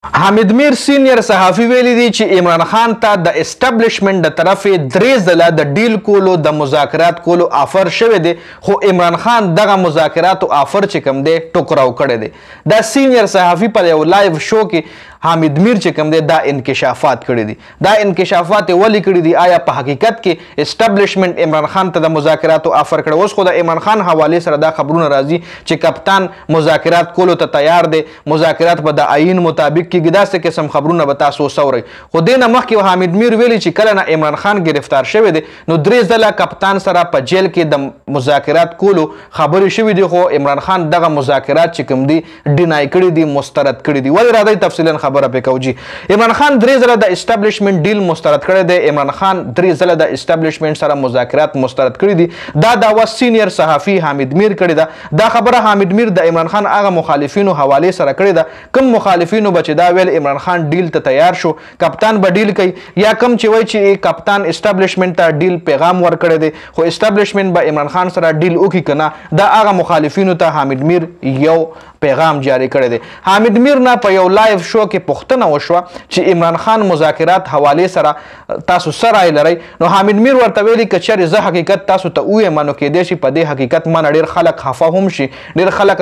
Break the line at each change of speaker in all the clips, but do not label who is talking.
حامد میر سینیر صحافي ویلي دي چې عمران خان ته د اسټبلشمنټ د طرفې 3 ځله د ډیل کولو د مذاکرات کولو آفر شوی دی، خو عمران خان دغه مذاکراتو آفر چې کوم دی ټوکراو کړی دی. دا سینیر صحافي په یو لایو شو کې حامد میر چې کوم دی دا انکشافات کړي دي. دا انکشافات یې ولې کړي دي؟ آیا په حقیقت کې اسټبلشمنټ عمران خان ته د مذاکراتو آفر کړی؟ اوس خو د عمران خان حوالې سره دا خبرونه راځي چې کپتان مذاکرات کولو ته تیار دی، مذاکرات به د آئین مطابق کېږي. داسې قسم خبرونه به تاسو وسورئ. خو دې نه مخکې حامد میر ویلي چې کله نه عمران خان ګرفتار شوی دی نو 3 ځله کپتان سره په جیل کې د مذاکرات کولو خبرې شوي دي، خو عمران خان دغه مذاکرات چې کوم دي ډینای کړي دي، مسترد کړي دي. ولې راځئ تفصیلا خبره پې کوو. جی عمران خان 3 ځله د اسټبلشمنټ ډیل مسترد کړی دی. عمران خان 3 ځله د اسټبلشمنټ سره مذاکرات مسترد کړي دي. دا دعوه سینیر صحافي حامد میر کړې ده. دا خبره حامد میر د عمران خان هغه مخالفینو حوالې سره کړې ده کوم مخالفینو به چې دا ویل عمران خان ډیل ته تیار شو، کپتان به ډیل کوي، یا کم چې وایي چې کپتان اسټبلشمنټ ته ډیل پیغام ورکړی دی خو اسټبلشمنټ به عمران خان سره ډیل وکړي که نه. دا هغه مخالفینو ته حامد میر یو پیغام جاری کړی دی. حامد میر نه په یو لایو شو کې پوښتنه وشوه چې عمران خان مذاکرات حوالې سره تاسو څه رای لرئ؟ نو حامد میر ورته ویلي که چېرې زه حقیقت تاسو ته ووایم نو کیدای شي په دې حقیقت مانه ډېر خلک خفه هم شي، ډېر خلک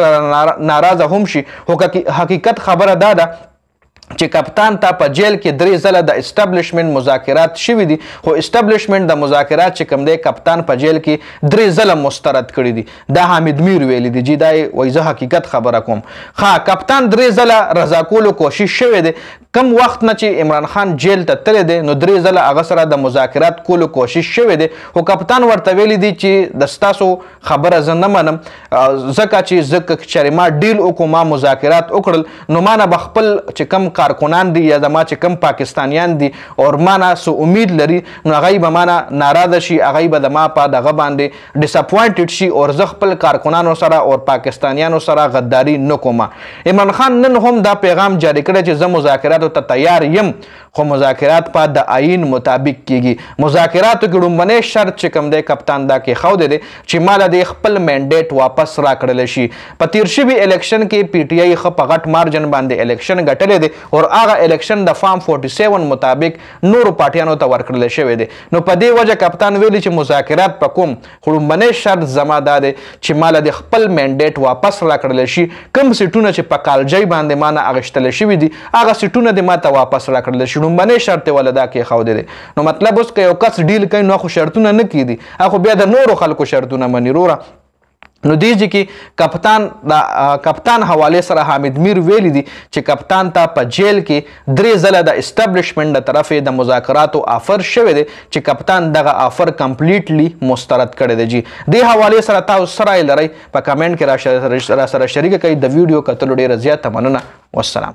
ناراضه هم شي، خو حقیقت خبره دا ده چې کپتان ته په جیل کې 3 ځله د اسټبلشمنټ مذاکرات شوي دي، خو اسټبلشمنټ د مذاکرات چې کوم دی کپتان په جیل کې 3 ځله مسترد کړي دي. دا حامد میر ویلي دي. جی دا وایي زه حقیقت خبره کوم. کپتان 3 ځله رضا کولو کوشش شوی دی. کم وخت نه چې عمران خان جیل ته تللی دی نو 3 ځله هغه سره د مذاکرات کولو کوشش شوی دی، خو کپتان ورته ویلي دي چې د ستاسو خبره زه نه منم، ځکه چې زه که چېرې ما ډیل وکړو، ما مذاکرات وکړل نو ما نه به خپل چې کم کارکنان دي یا زما چې کم پاکستانیان دي او ما نه څه امید لري نو هغوی به ما نه ناراضه شي، هغوی به د ما په دغه باندې ډساپوینټډ شي او زه خپل کارکنانو سره او پاکستانیانو سره غداري نه کوم. عمران خان نن هم دا پیغام جاری کړی چې زه مذاکراتو ته تیار یم، خو مذاکرات په د آئین مطابق کیږي. مذاکراتو کې لومړنی شرط چې کوم دی کپتان دا کېښودی دی چې ما له دې خپل مینډیټ واپس راکړلی شي. په تیر شوي الیکشن کې پی ټي آی ښه په غټ مارجن باندې الیکشن ګټلی دی او هغه الیکشن د فارم 47 مطابق نورو پارټیانو ته ورکړلی شوی دی. نو په دې وجه کپتان ویلي چې مذاکرات په کوم، خو لومړنی شرط زما دا دی چې ما له د خپل مینډیټ واپس راکړلی شي. کوم سیټونه چې په کالجۍ باندې ما نه اخیستلی شوي دي هغه سیټونه دې ما ته واپس راکړلی شي. لومړنی شرط یې ولې دا کېښودی دی. نو مطلب اوس که یو کس ډیل کوي نو خو شرطونه نه کیدي، هغه بیا د نورو خلکو شرطونه مني وروره. نو دې کې کپتان حوالې سره حامد میر ویلي دي چې کپتان ته په جیل کې 3 ځله د اسټبلشمنټ د طرفې د مذاکراتو آفر شوی دی چې کپتان دغه آفر کمپلیټلی مسترد کړی دی. جی دې حوالې سره تاسو څه رای لرئ په کمنټ کې را سره شریکه کړئ. د ویډیو کتلو ډېره زیاته مننه. والسلام.